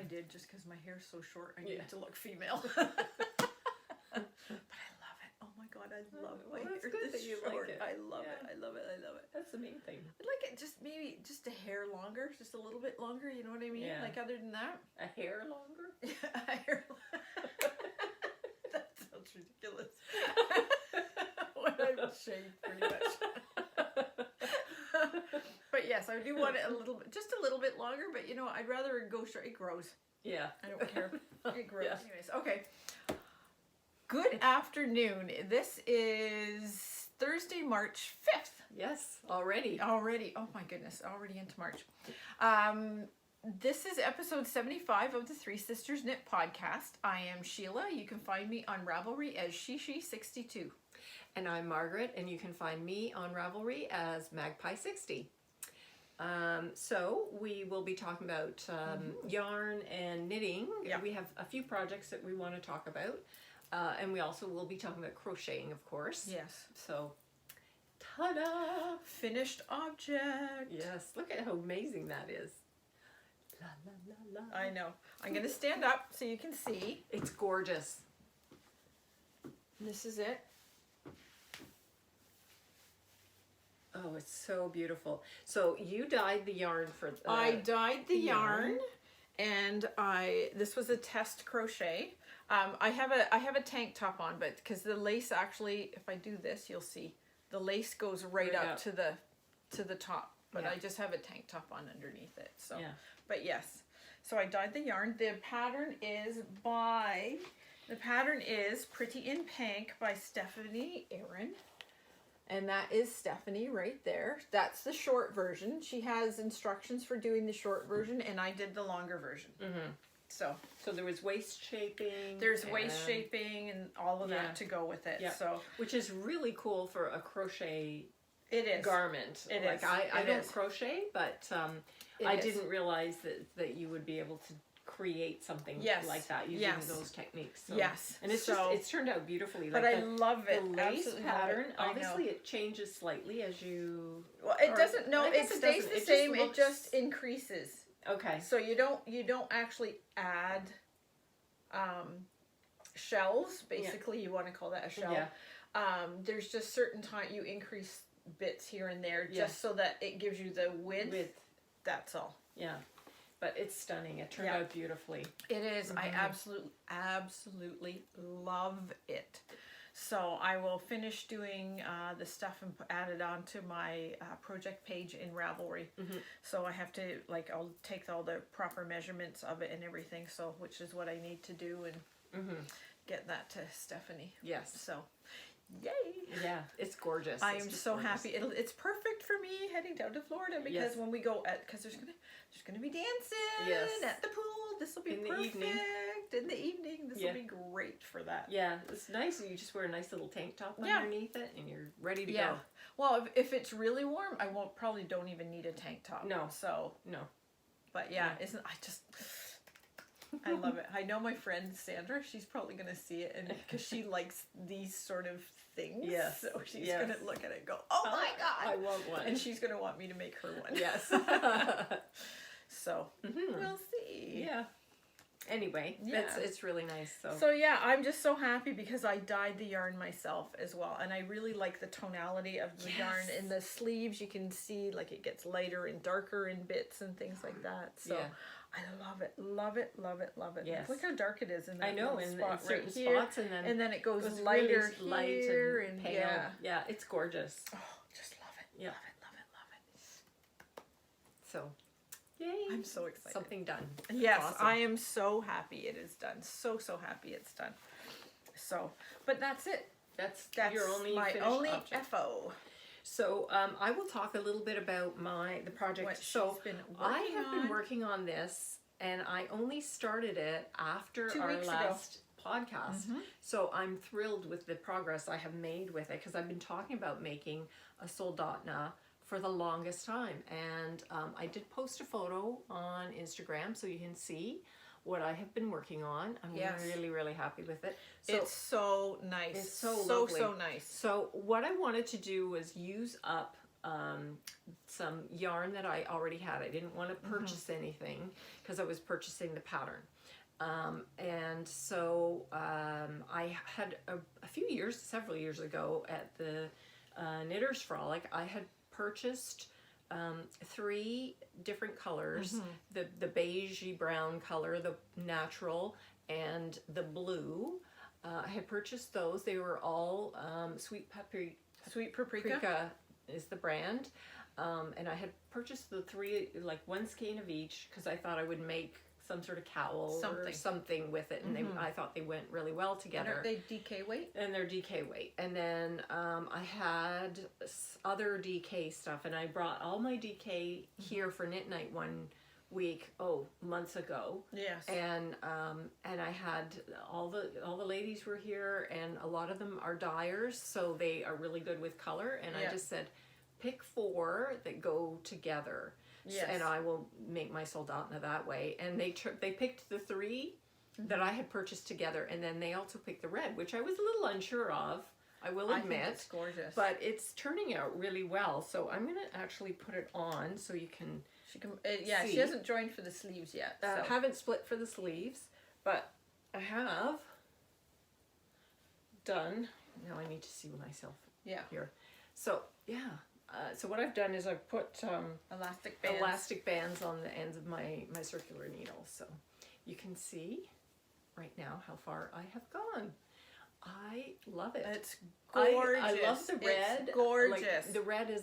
did just because my hair's so short. I need to look female. But I love it. Oh my God, I love my hair this short. I love it. I love it. I love it. That's the main thing. I'd like it just maybe just a hair longer, just a little bit longer. You know what I mean? Yeah. Like other than that, A hair longer? yeah, a hair. That sounds ridiculous. When I shave, pretty much. But yes, I do want it a little bit, just a little bit longer. But you know, I'd rather it go short. It grows. Yeah. I don't care. It grows. Yeah. Anyways, okay. Good afternoon. This is Thursday, March 5th. Yes, already. Already. Oh my goodness. Already into March. This is episode 75 of the Three Sisters Knit podcast. I am Sheila. You can find me on Ravelry as Shishi62. And I'm Margaret, and you can find me on Ravelry as Magpie60. So we will be talking about yarn and knitting. Yeah. We have a few projects that we want to talk about. And we also will be talking about crocheting, of course. Yes. So, ta-da! Finished object. Yes, look at how amazing that is. La, la, la, la. I know. I'm going to stand up so you can see. It's gorgeous. This is it. Oh, it's so beautiful. So you dyed the yarn for... I dyed the yarn, and this was a test crochet. I have a tank top on, but because the lace actually, if I do this, you'll see the lace goes right up to the top. But I just have a tank top on underneath it. So, but yes, so I dyed the yarn. The pattern is Pretty in Pink by Stephanie Aaron. And that is Stephanie right there. That's the short version. She has instructions for doing the short version, and I did the longer version. Mm-hmm. So there was waist shaping. There's waist shaping and all of that to go with it. Yeah. So which is really cool for a crochet. It is garment. It like is. I don't crochet, but I didn't realize that you would be able to create something like that using those techniques. So, yes. And it's turned out beautifully. But like I love it. The lace pattern, obviously it changes slightly as you... Well, it doesn't, no, it stays the same. It just increases. Okay. So you don't actually add shells. Basically, you want to call that a shell. Yeah. There's just certain time you increase bits here and there just so that it gives you the width. That's all. Yeah. But it's stunning. It turned out beautifully. It is. I absolutely love it. So I will finish doing the stuff and add it onto my project page in Ravelry. Mm-hmm. So I have to, I'll take all the proper measurements of it and everything. So, which is what I need to do and get that to Stephanie. Yes. So, yay. Yeah, it's gorgeous. I am so happy. It's perfect for me heading down to Florida because when we go because there's gonna be dancing at the pool. This will be perfect in the evening. This will be great for that. Yeah, it's nice. You just wear a nice little tank top underneath it, and you're ready to go. Well, if it's really warm, I probably don't even need a tank top. No. So no. But I love it. I know my friend Sandra. She's probably gonna see it, and because she likes these sort of things. Yes. So she's gonna look at it and go, "Oh my God, I want one!" And she's gonna want me to make her one. Yes. So we'll see. Yeah. Anyway, it's really nice. So yeah, I'm just so happy because I dyed the yarn myself as well, and I really like the tonality of the yarn in the sleeves. You can see it gets lighter and darker in bits and things like that. So I love it, love it, love it, love it. Yes. Look how dark it is in that in certain here. spots, and then it goes lighter really light here and pale. Yeah, it's gorgeous. Oh, just love it. Yeah. Love it, love it, love it. So, yay! I'm so excited. Something done. Yes, awesome. I am so happy it is done. So happy it's done. So, but that's it. That's your my only object. FO. So I will talk a little bit about the project. I have been working on this, and I only started it after our last podcast. Mm-hmm. So I'm thrilled with the progress I have made with it because I've been talking about making a soldatna for the longest time, and I did post a photo on Instagram so you can see what I have been working on. I'm really happy with it. So it's so nice. It's so lovely. So nice. So what I wanted to do was use up some yarn that I already had. I didn't want to purchase anything because I was purchasing the pattern. And so I had a few years, several years ago at the Knitters Frolic, I had purchased 3 different colors, the beigey brown color, the natural, and the blue. I had purchased those. They were all Sweet Paprika is the brand. And I had purchased the 3, like 1 skein of each, because I thought I would make some sort of cowl or something with it, and I thought they went really well together. And are they DK weight? And they're DK weight. And then I had other DK stuff, and I brought all my DK here for Knit Night one week, months ago. Yes. And I had all the ladies were here, and a lot of them are dyers, so they are really good with color. And I just said, pick 4 that go together. Yes. And I will make my soldatna that way. And they picked the 3 that I had purchased together, and then they also picked the red, which I was a little unsure of, I will admit. I think it's gorgeous. But it's turning out really well. So I'm going to actually put it on so you can see. She hasn't joined for the sleeves yet. So. Haven't split for the sleeves, but I have done. Now I need to see myself here. So, yeah. So what I've done is I've put elastic bands on the ends of my circular needle, so you can see right now how far I have gone. I love it. It's gorgeous. I love the red. It's gorgeous. Like, the red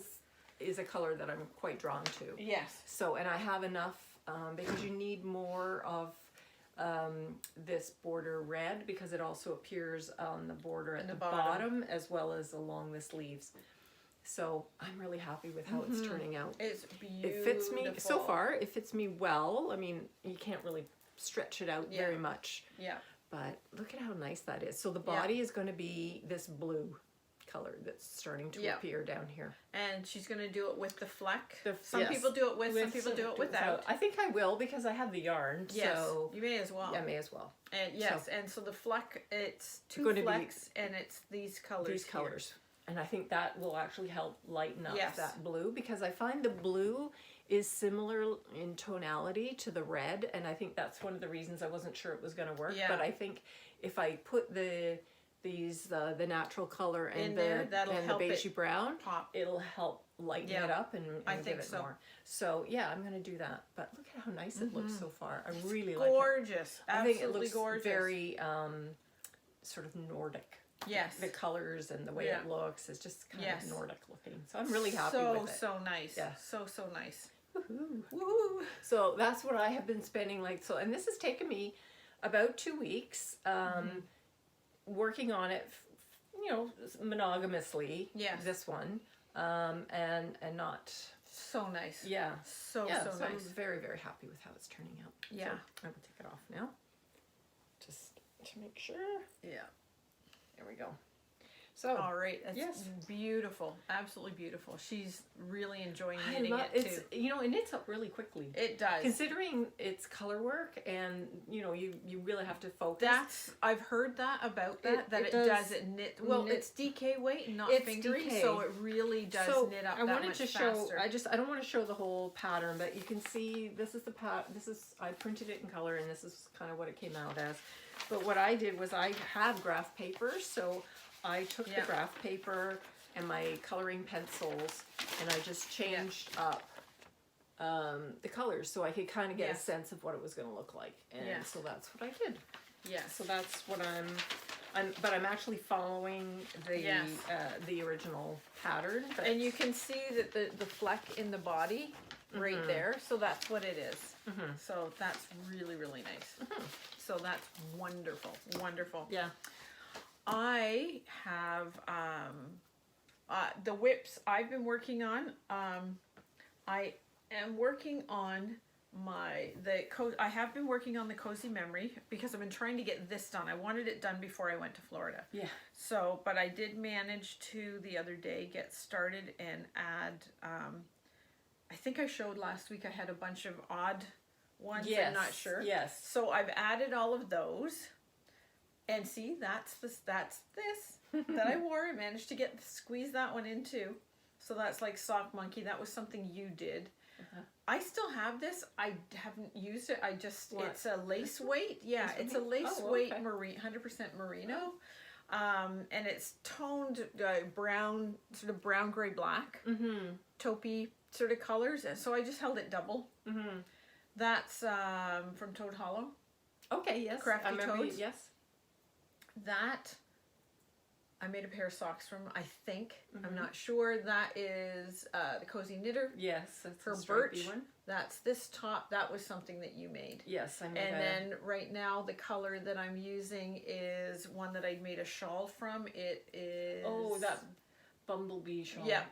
is a color that I'm quite drawn to. Yes. So, and I have enough because you need more of this border red, because it also appears on the border at the bottom as well as along the sleeves. So I'm really happy with how it's turning out. It's beautiful. It fits me, so far, it fits me well. I mean, you can't really stretch it out very much. Yeah. But look at how nice that is. So the body is going to be this blue color that's starting to appear down here. And she's going to do it with the fleck. Some people do it with, some people do it without. I think I will, because I have the yarn. Yes, so you may as well. Yeah, may as well. And yes, and so the fleck, it's 2 flecks, and it's these colors. These colors. And I think that will actually help lighten up that blue, because I find the blue is similar in tonality to the red, and I think that's one of the reasons I wasn't sure it was going to work. But I think if I put the natural color and the beigey brown, it'll help lighten it up and give it more. So yeah, I'm going to do that. But look at how nice it looks so far. I really like it. Gorgeous. I think it looks very sort of Nordic. Yes. The colors and the way it looks is just kind of Nordic looking. So I'm really happy with it. So nice. Yeah. So nice. Woohoo. Woohoo. So that's what I have been spending and this has taken me about 2 weeks working on it, monogamously. Yes. This one. And not... So nice. Yeah. So nice. I'm very, very happy with how it's turning out. Yeah. So I will take it off now. Just to make sure. Yeah. There we go. So, all right, that's beautiful, absolutely beautiful. She's really enjoying knitting it too. It knits up really quickly. It does, considering it's color work, and you really have to focus. I've heard that about that. It does knit. Well, it's DK weight, not fingering, so it really does knit up. I wanted to show. I don't want to show the whole pattern, but you can see this is the I printed it in color, and this is kind of what it came out as. But what I did was I have graph paper, so I took the graph paper and my coloring pencils, and I just changed up the colors so I could kind of get a sense of what it was going to look like. And so that's what I did. Yes. So that's what but I'm actually following the original pattern. And you can see that the fleck in the body right there, so that's what it is. So that's really, really nice. So that's wonderful, wonderful. Yeah. I have the whips I've been working on. I am working on I have been working on the Cozy Memory, because I've been trying to get this done. I wanted it done before I went to Florida. Yeah. So, but I did manage to the other day get started and add. I think I showed last week I had a bunch of odd ones. I'm not sure. Yes. So I've added all of those. And see, that's this that I wore. I managed to squeeze that one in too. So that's like Sock Monkey. That was something you did. I still have this. I haven't used it. It's a lace weight. Yeah, it's a lace weight 100% merino. And it's toned brown, sort of brown, gray, black, taupey sort of colors. And so I just held it double. That's from Toad Hollow. Okay, yes. Crafty Toads. Yes. That I made a pair of socks from, I think. I'm not sure. That is the Cozy Knitter. Yes, that's her birch one. That's this top. That was something that you made. Yes, I made. And then right now the color that I'm using is one that I made a shawl from. It is that bumblebee shawl. Yeah.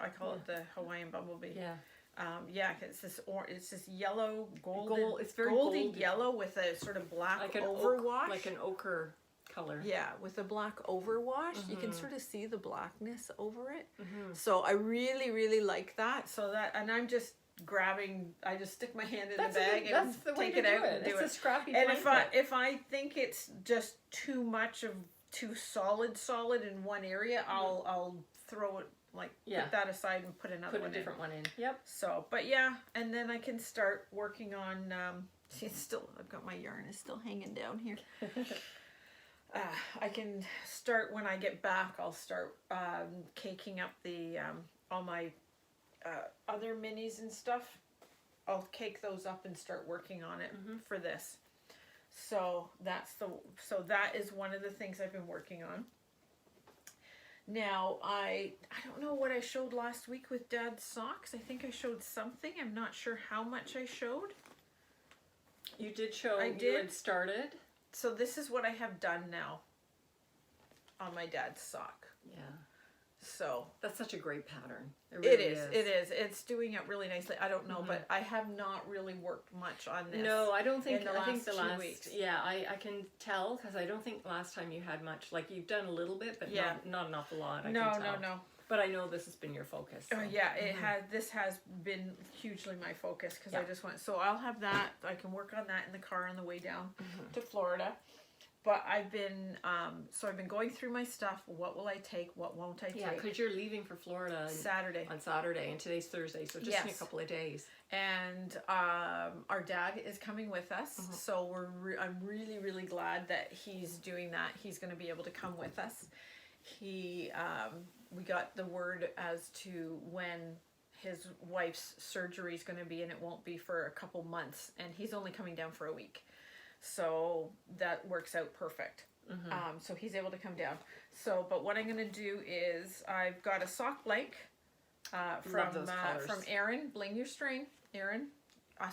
I call it the Hawaiian bumblebee. Yeah. It's this yellow it's very goldy yellow with a sort of black like an overwash, like an ochre color. Yeah, with a black overwash. You can sort of see the blackness over it. So I really like that. So that, and I'm just grabbing, I just stick my hand in the bag and take it out and do it. It's a scrappy and blanket. if I think it's just too much of too solid in one area, I'll throw it, like put that aside and put another one in. Put a different one in. Yep. So, but yeah, and then I can start working on, see, it's still, I've got my yarn is still hanging down here. I can start when I get back. I'll start caking up the all my other minis and stuff. I'll cake those up and start working on it for this. So that is one of the things I've been working on. Now I don't know what I showed last week with Dad's socks. I think I showed something. I'm not sure how much I showed. You did show. I did. You had started. So this is what I have done now on my dad's sock. Yeah. So that's such a great pattern. It is. It's doing it really nicely. I don't know, but I have not really worked much on this. No, I don't think. I think the last 2 weeks. Yeah, I can tell because I don't think last time you had much. Like you've done a little bit, but not an awful lot. I can tell. No. But I know this has been your focus. So. Yeah, it has. This has been hugely my focus because I just went. So I'll have that. I can work on that in the car on the way down to Florida. But I've been I've been going through my stuff. What will I take? What won't I take? Yeah, because you're leaving for Florida on Saturday, and today's Thursday, so just in a couple of days. And our dad is coming with us, so I'm really glad that he's doing that. He's going to be able to come with us. We got the word as to when his wife's surgery is going to be, and it won't be for a couple months, and he's only coming down for a week. So that works out perfect. So he's able to come down. So, but what I'm going to do is I've got a sock blank from Erin. Bling Your String, Erin.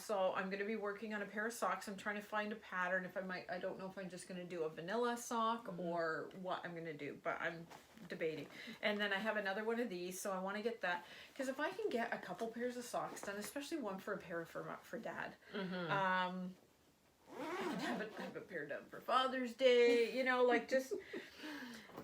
So I'm going to be working on a pair of socks. I'm trying to find a pattern. I don't know if I'm just going to do a vanilla sock or what I'm going to do, but I'm debating. And then I have another one of these, so I want to get that. Because if I can get a couple pairs of socks done, especially one for a pair for Dad, I can have a pair done for Father's Day, just,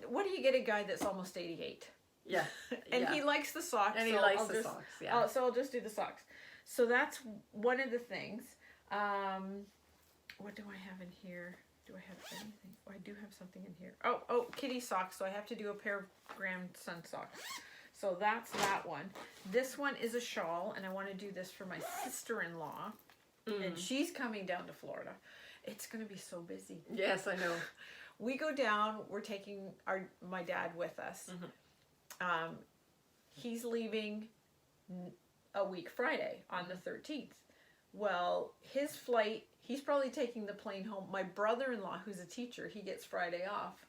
what do you get a guy that's almost 88? Yeah. And he likes the socks. And he likes the socks, yeah. So I'll just do the socks. So that's one of the things. What do I have in here? Do I have anything? Oh, I do have something in here. Oh, kitty socks. So I have to do a pair of grandson socks. So that's that one. This one is a shawl, and I want to do this for my sister-in-law. And she's coming down to Florida. It's going to be so busy. Yes, I know. We go down. We're taking my dad with us. He's leaving a week Friday on the 13th. Well, his flight, he's probably taking the plane home. My brother-in-law, who's a teacher, he gets Friday off.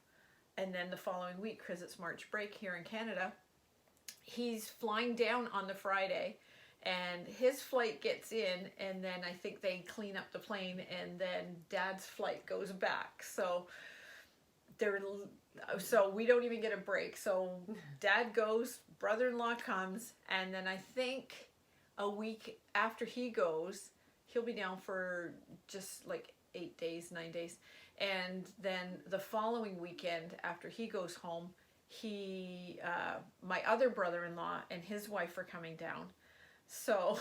And then the following week, because it's March break here in Canada, he's flying down on the Friday. And his flight gets in, and then I think they clean up the plane, and then Dad's flight goes back. So we don't even get a break. So Dad goes, brother-in-law comes, and then I think a week after he goes, he'll be down for just like 9 days. And then the following weekend after he goes home, my other brother-in-law and his wife are coming down. So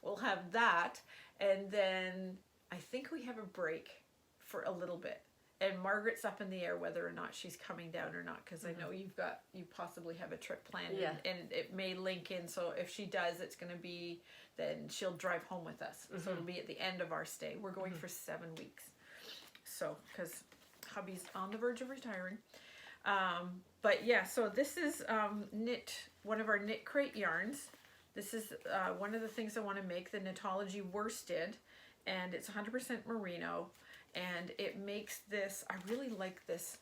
we'll have that, and then I think we have a break for a little bit, And Margaret's up in the air whether or not she's coming down or not, because I know you possibly have a trip planned, and it may link in. So if she does, it's going to be, then she'll drive home with us. So it'll be at the end of our stay. We're going for 7 weeks. So, because hubby's on the verge of retiring. But yeah, so this is one of our knit crate yarns. This is one of the things I want to make, the Knitology worsted, and it's 100% merino, and it makes this, I really like this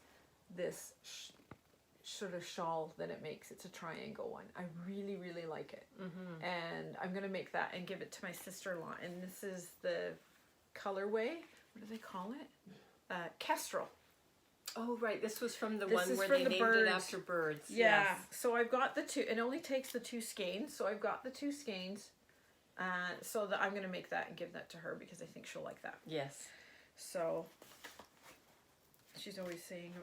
sort of shawl that it makes. It's a triangle one. I really, really like it. And I'm going to make that and give it to my sister-in-law, and this is the colorway, what do they call it? Kestrel. Oh, right. This was from the one where they named it after birds. Yeah. Yes. So I've got the two. It only takes the 2 skeins. So I've got the 2 skeins. So that I'm going to make that and give that to her because I think she'll like that. Yes. So she's always saying,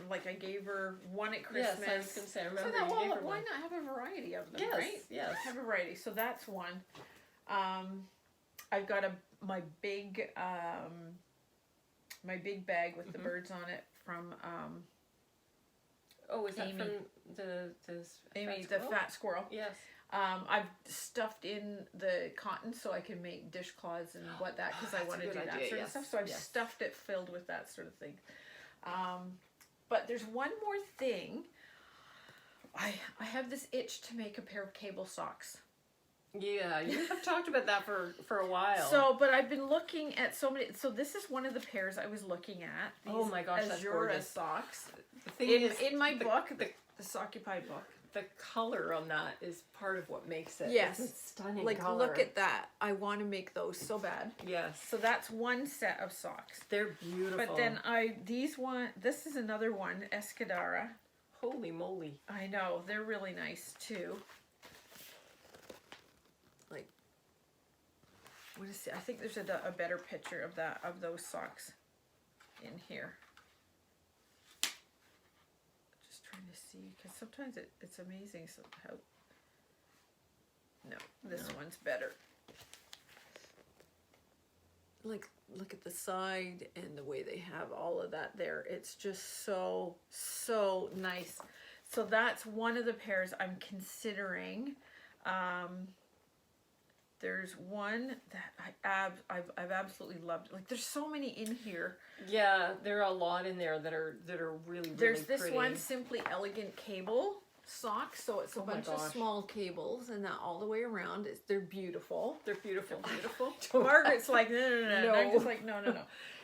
like, I gave her one at Christmas. Yes, I was going to say, I remember so you gave her why one. not have a variety of them, yes, right? Yes. Have a variety. So that's one. I've got my big bag with the birds on it from is that Amy. From Amy, the fat squirrel? Yes. I've stuffed in the cotton so I can make dishcloths and because I want to do that sort of stuff. So I've stuffed it filled with that sort of thing. But there's one more thing. I have this itch to make a pair of cable socks. Yeah, you have talked about that for a while. So, but I've been looking at so many. So this is one of the pairs I was looking at. Oh my gosh, that's gorgeous. Socks. The thing is, in my book, the Soccupy book. The color on that is part of what makes it. Yes. It's a stunning like, color. look at that. I want to make those so bad. Yes. So that's one set of socks. They're beautiful. But then this is another one, Escadara. Holy moly. I know. They're really nice too. Like, what is it? I think there's a better picture of those socks in here. Trying to see, because sometimes it's amazing how this one's better. Like, look at the side and the way they have all of that there. It's just so nice. So that's one of the pairs I'm considering. There's one that I've absolutely loved. Like, there's so many in here. Yeah, there are a lot in there that are really There's this pretty. one Simply Elegant cable sock. So it's a bunch of small cables and that all the way around. They're beautiful. They're beautiful. Beautiful. Margaret's like, no. And I'm just like, no.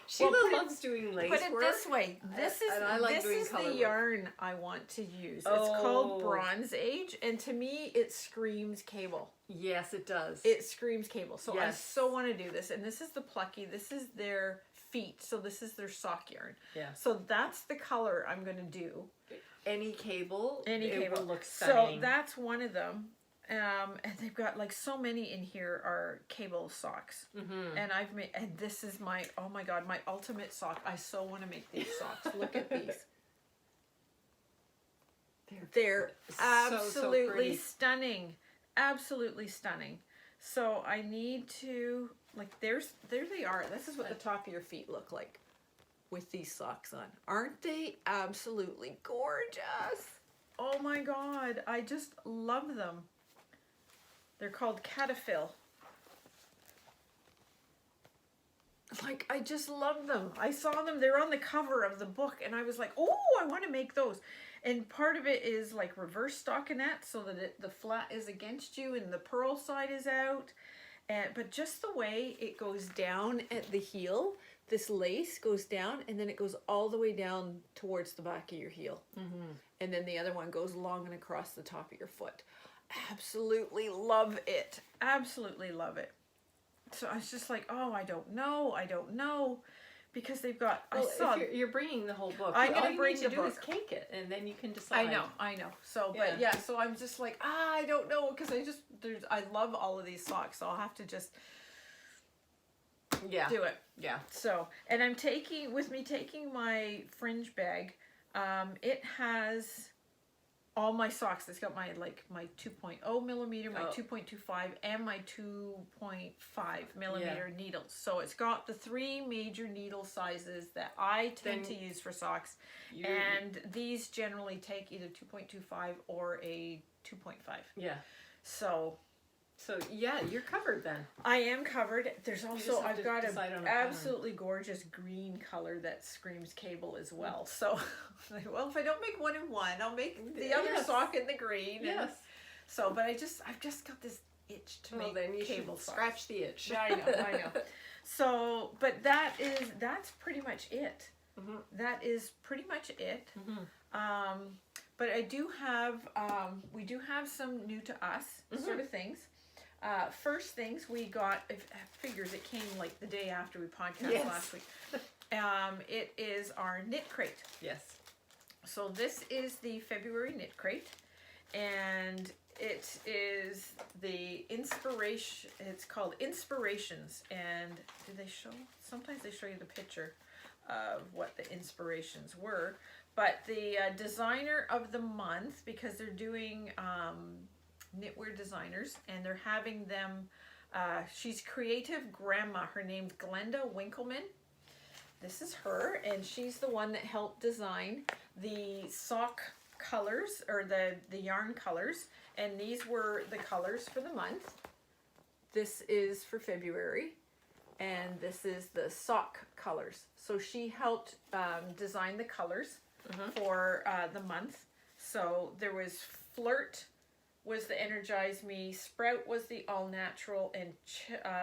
Sheila loves doing lace work. Put it this way. This is the yarn I want to use. It's called Bronze Age, and to me, it screams cable. Yes, it does. It screams cable. So I so want to do this. And this is the Plucky. This is their feet. So this is their sock yarn. Yeah. So that's the color I'm going to do. Any cable. It will look stunning. So that's one of them. And they've got like so many in here are cable socks. And I've made, and this is my, oh my God, my ultimate sock. I so want to make these socks. Look at these. They're absolutely stunning. Absolutely stunning. So I need to, like, there they are. This is what the top of your feet look like with these socks on. Aren't they absolutely gorgeous? Oh my God. I just love them. They're called Cataphil. Like, I just love them. I saw them. They're on the cover of the book, and I was like, oh, I want to make those. And part of it is like reverse stockinette so that the flat is against you and the purl side is out. But just the way it goes down at the heel, this lace goes down and then it goes all the way down towards the back of your heel. And then the other one goes long and across the top of your foot. Absolutely love it. Absolutely love it. So I was just like, oh, I don't know. Because they've got, well, if you're bringing the whole book. I'm going to bring the book. All you need to do is cake it, and then you can decide. I know. So, but yeah, so I'm just like, I don't know, because I love all of these socks, so I'll have to just do it. Yeah. So, and I'm taking my fringe bag. It has all my socks. It's got my 2.0 millimeter, my 2.25, and my 2.5 millimeter needles. So it's got the 3 major needle sizes that I tend to use for socks. And these generally take either 2.25 or a 2.5. Yeah. So yeah, you're covered then. I am covered. There's also, I've got an absolutely gorgeous green color that screams cable as well. So, well, if I don't make one in one, I'll make the other sock in the green. Yes. So, but I've just got this itch to make then you cable should socks. Scratch the itch. I know. So, but that's pretty much it. That is pretty much it. But I do have, we do have some new to us sort of things. First things we got, figures it came like the day after we podcast last week. It is our knit crate. Yes. So this is the February knit crate, and it is the inspiration. It's called Inspirations, and do they show? Sometimes they show you the picture of what the inspirations were, but the designer of the month, because they're doing knitwear designers, and they're having them, she's Creative Grandma. Her name's Glenda Winkleman. This is her, and she's the one that helped design the sock colors, or the yarn colors, and these were the colors for the month. This is for February, and this is the sock colors. So she helped design the colors for the month. So there was Flirt was the Energize Me, Sprout was the All Natural, and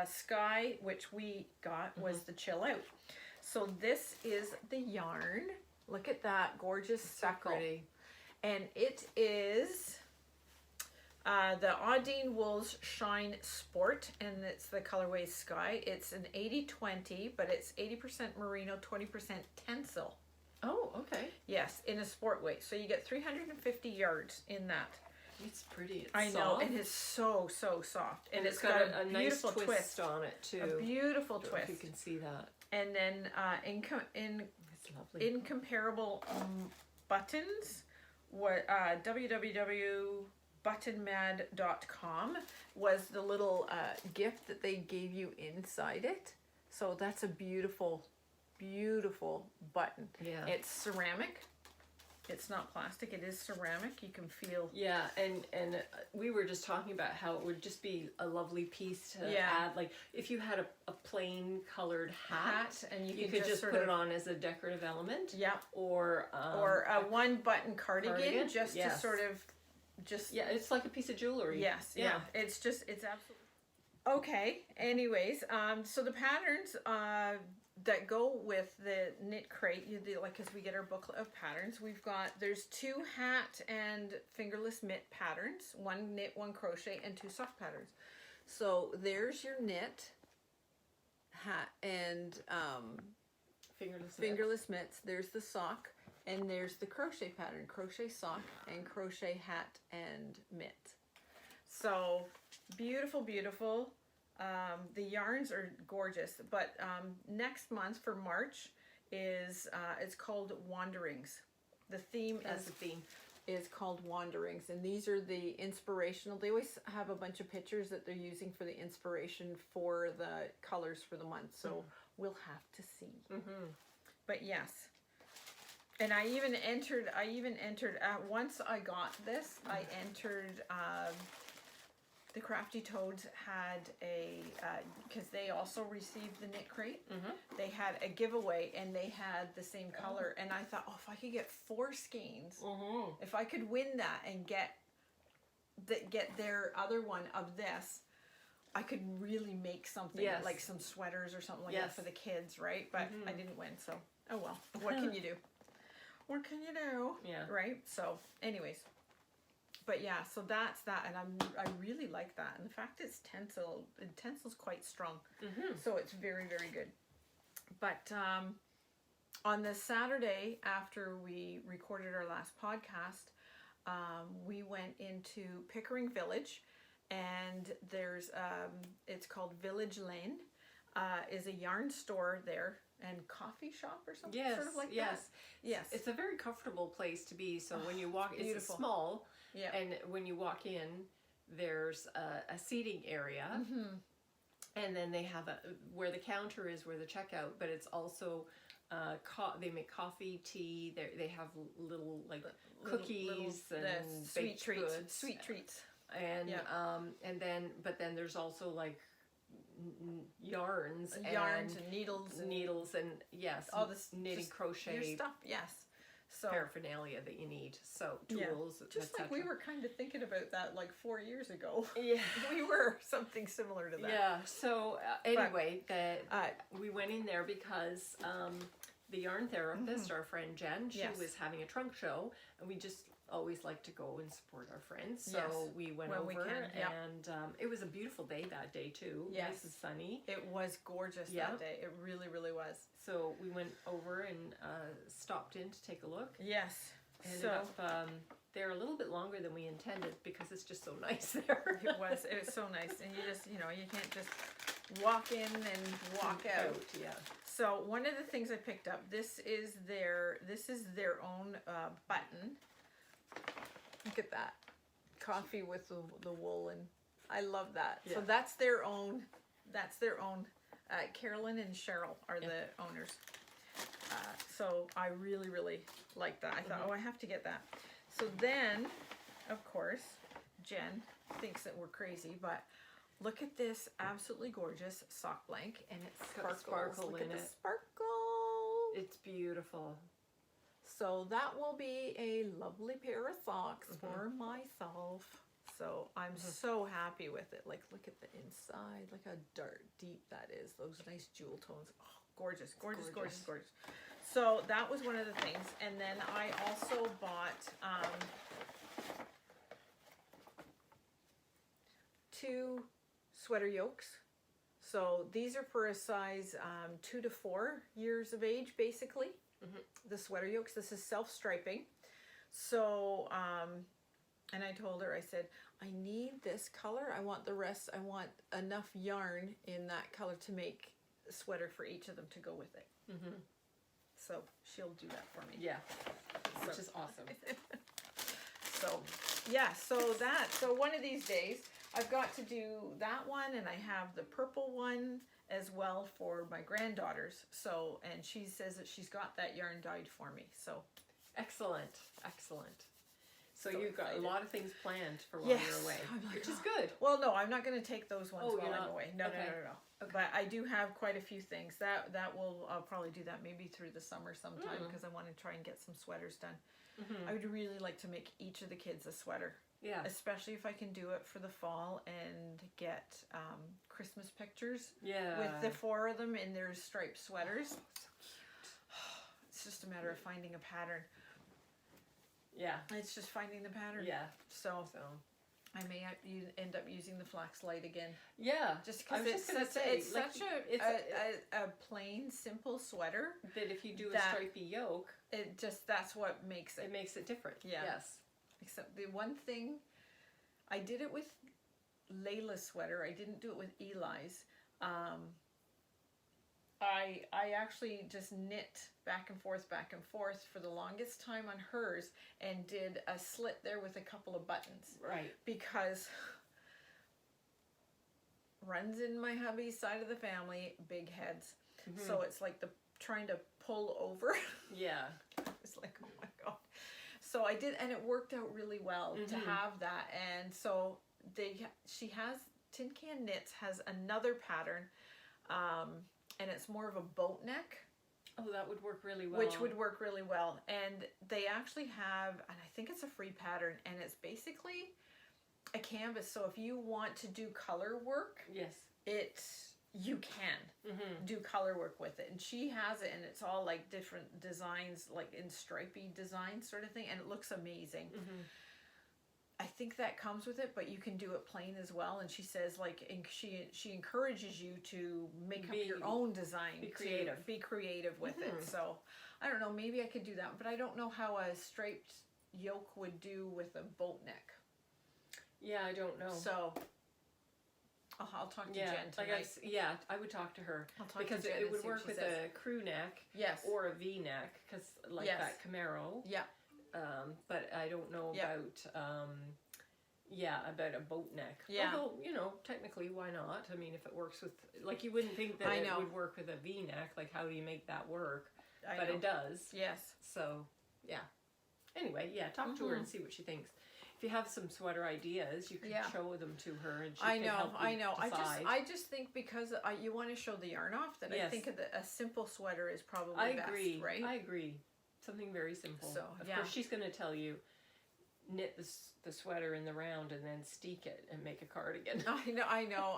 Sky, which we got, was the Chill Out. So this is the yarn. Look at that gorgeous speckle. So pretty. And it is the Audine Wools Shine Sport, and it's the colorway Sky. It's an 80-20, but it's 80% merino, 20% tencel. Oh, okay. Yes, in a sport weight. So you get 350 yards in that. It's pretty. I know, and it's so soft, and it's got a beautiful nice twist on it too. A beautiful twist. If you can see that. And then incomparable buttons. What www.buttonmad.com was the little gift that they gave you inside it. So that's a beautiful button. Yeah. It's ceramic. It's not plastic, it is ceramic. You can feel. Yeah, and we were just talking about how it would just be a lovely piece to add. Like if you had a plain colored hat and you could just put it on as a decorative element. Yeah. Or a one button cardigan just to sort of yeah, it's like a piece of jewelry. Yes. Yeah. It's absolutely. Okay. Anyways, so the patterns that go with the knit crate, because we get our booklet of patterns, there's 2 hat and fingerless mitt patterns, 1 knit, 1 crochet, and 2 sock patterns. So there's your knit, hat, and fingerless mitts. There's the sock, and there's the crochet pattern, crochet sock and crochet hat and mitt. So beautiful. The yarns are gorgeous, but next month for March is it's called Wanderings. The theme is called Wanderings, and these are the inspirational. They always have a bunch of pictures that they're using for the inspiration for the colors for the month. So we'll have to see. But yes, and I even entered. Once I got this, I entered. The Crafty Toads had because they also received the knit crate, they had a giveaway, and they had the same color, and I thought, if I could get 4 skeins, if I could win that and get their other one of this, I could really make something, like some sweaters or something like that for the kids, right? But I didn't win, so oh well. What can you do? What can you do? Yeah. Right? So anyways. But yeah, so that's that, and I really like that, and the fact it's tencel, and tencel's quite strong, so it's very good. But on the Saturday after we recorded our last podcast, we went into Pickering Village, and there's it's called Village Lane, is a yarn store there and coffee shop or something. Yes, Sort of like yes. that. Yes. It's a very comfortable place to be. So when you walk, it's small. Yeah. And when you walk in, there's a seating area. Mm-hmm. And then they have where the counter is, where the checkout, but it's also they make coffee, tea. They have little like cookies and sweet treats. Goods. Sweet treats. And but then there's also like yarns and needles and yes, all this knitting, crochet, your stuff. Yes. So paraphernalia that you need. So tools, just like we were kind of thinking about that like 4 years ago. Yeah, we were something similar to that. Yeah. So anyway, we went in there because the yarn therapist, our friend Jen, she was having a trunk show, and we just always like to go and support our friends. So we went over, and it was a beautiful day that day too. Yes. Nice and sunny. It was gorgeous that day. It really, really was. So we went over and stopped in to take a look. Yes. Ended up there a little bit longer than we intended because it's just so nice there. It was so nice, and you just you can't just walk in and walk out. Yeah. So one of the things I picked up, this is their own button. Look at that, coffee with the wool, and I love that. Yeah. So that's their own. Carolyn and Cheryl are the owners. So I really, really like that. I thought, I have to get that. So then, of course, Jen thinks that we're crazy, but look at this absolutely gorgeous sock blank, and it's sparkle look in at the it. Sparkle. It's beautiful. So that will be a lovely pair of socks for myself. So I'm so happy with it. Like, look at the inside. Look how deep that is. Those nice jewel tones. Oh, gorgeous, gorgeous, gorgeous, gorgeous. So that was one of the things. And then I also bought 2 sweater yokes. So these are for a size 2 to 4 years of age, basically. The sweater yokes. This is self-striping. So, and I told her, I said, I need this color. I want the rest. I want enough yarn in that color to make a sweater for each of them to go with it. So she'll do that for me. Yeah, which is awesome. So, yeah, so one of these days I've got to do that one, and I have the purple one as well for my granddaughters. So, and she says that she's got that yarn dyed for me. So, excellent. So you've got excited. A lot of things planned for while you're away, which is good. Well, no, I'm not going to take those ones while I'm away. No. Okay. But I do have quite a few things. I'll probably do that maybe through the summer sometime because I want to try and get some sweaters done. I would really like to make each of the kids a sweater. Yeah. Especially if I can do it for the fall and get Christmas pictures. Yeah. With the 4 of them in their striped sweaters. Oh, so cute. It's just a matter of finding a pattern. Yeah. It's just finding the pattern. Yeah. So I may end up using the flax light again. Yeah. Just because it's such a plain, simple sweater. That if you do a stripy yoke, that's what makes it. It makes it different. Yeah. Yes. Except the one thing, I did it with Layla's sweater. I didn't do it with Eli's. I actually just knit back and forth for the longest time on hers and did a slit there with a couple of buttons. Right. Because runs in my hubby's side of the family, big heads. So it's like trying to pull over. Yeah. It's like, oh my God. So I did, and it worked out really well to have that. And so she has, Tin Can Knits has another pattern, and it's more of a boat neck. Oh, that would work really well. Which would work really well. And they actually have, and I think it's a free pattern, and it's basically a canvas. So if you want to do color work, you can do color work with it. And she has it, and it's all like different designs, like in stripy design sort of thing, and it looks amazing. I think that comes with it, but you can do it plain as well. And she says, like, and she encourages you to make up your own design. Be creative. Be creative with it. So, I don't know, maybe I could do that, but I don't know how a striped yoke would do with a boat neck. Yeah, I don't know. So, I'll talk to Jen tonight. I would talk to her. I'll talk because to Jen it would work with a crew neck, or a V neck, because that Camaro. Yeah. But I don't know about about a boat neck. Yeah. Although, technically, why not? I mean, if it works with, you wouldn't think that it would work with a V neck. Like, how do you make that work? But it does. Yes. So, yeah. Anyway, talk to her and see what she thinks. If you have some sweater ideas, you can show them to her, and she can help you decide. I just think because you want to show the yarn off, that I think a simple sweater is probably best, right? I agree. Something very simple. So, of course, she's going to tell you, knit the sweater in the round and then steek it and make a cardigan. I know.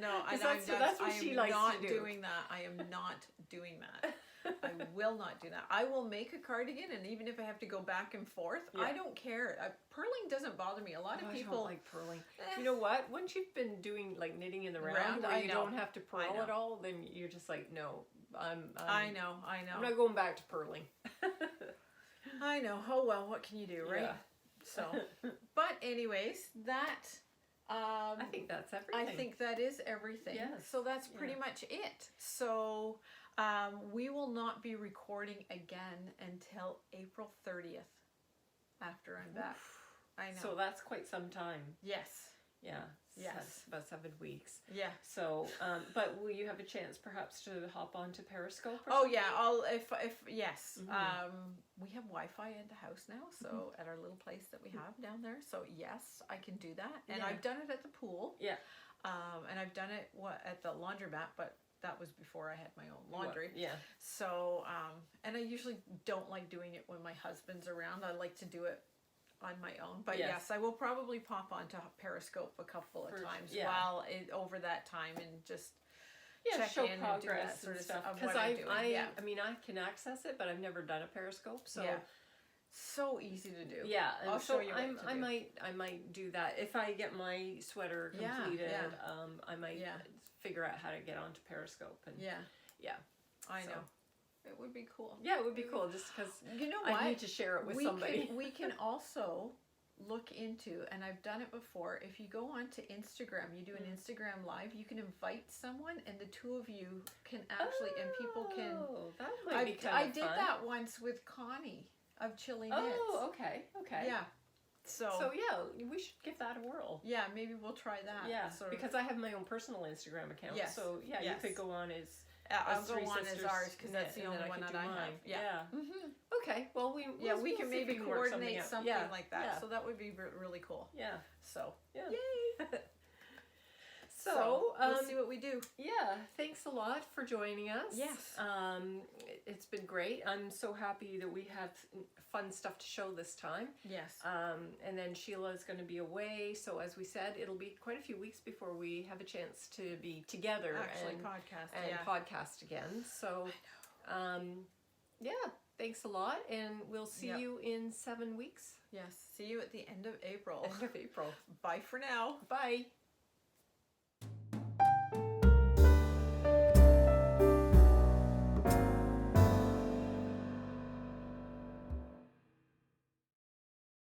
No, that's what she likes to do. Doing that. I am not doing that. I will not do that. I will make a cardigan, and even if I have to go back and forth, I don't care. Purling doesn't bother me. A lot of people I don't like purling. You know what? Once you've been doing knitting in the round where you don't have to purl at all, then you're just like, no, I know. I'm not going back to purling. I know. Oh well, what can you do, right? Yeah. So, but anyways, that. I think that's everything. I think that is everything. Yes. So that's pretty much it. So we will not be recording again until April 30th after I'm back. I know. So that's quite some time. Yes. Yeah. Yes. About 7 weeks. Yeah. So, but will you have a chance perhaps to hop onto Periscope or something? Yes. We have Wi-Fi in the house now, so at our little place that we have down there. So yes, I can do that. And I've done it at the pool. Yeah. And I've done it at the laundromat, but that was before I had my own laundry. Yeah. So, and I usually don't like doing it when my husband's around. I like to do it on my own, but yes, I will probably pop onto Periscope a couple of times over that time and just check show in progress and do that sort and of stuff. Because I mean, I can access it, but I've never done a Periscope, so so easy to do. Yeah, and I'll show you. I might do that if I get my sweater completed. I might figure out how to get onto Periscope and I know. It would be cool. Yeah, it would be cool just because I need to share it with somebody. We can also look into, and I've done it before, if you go onto Instagram, you do an Instagram live, you can invite someone and the two of you can actually, and people can... that might be kind of fun. I did that once with Connie of Chili Knits. Oh, okay. Yeah. So we should give that a whirl. Yeah, maybe we'll try that. Yeah, because I have my own personal Instagram account. Yes. So you could go on as... I'll go on as ours because that's the only one that I have. Yeah. Okay. Well, we can maybe coordinate something like that. Yeah. So that would be really cool. Yeah. So yay. So we'll see what we do. Yeah. Thanks a lot for joining us. Yes. It's been great. I'm so happy that we have fun stuff to show this time. Yes. And then Sheila is going to be away. So as we said, it'll be quite a few weeks before we have a chance to be together and podcast again. So, thanks a lot. And we'll see you in 7 weeks. Yes. See you at the end of April. End of April. Bye for now. Bye.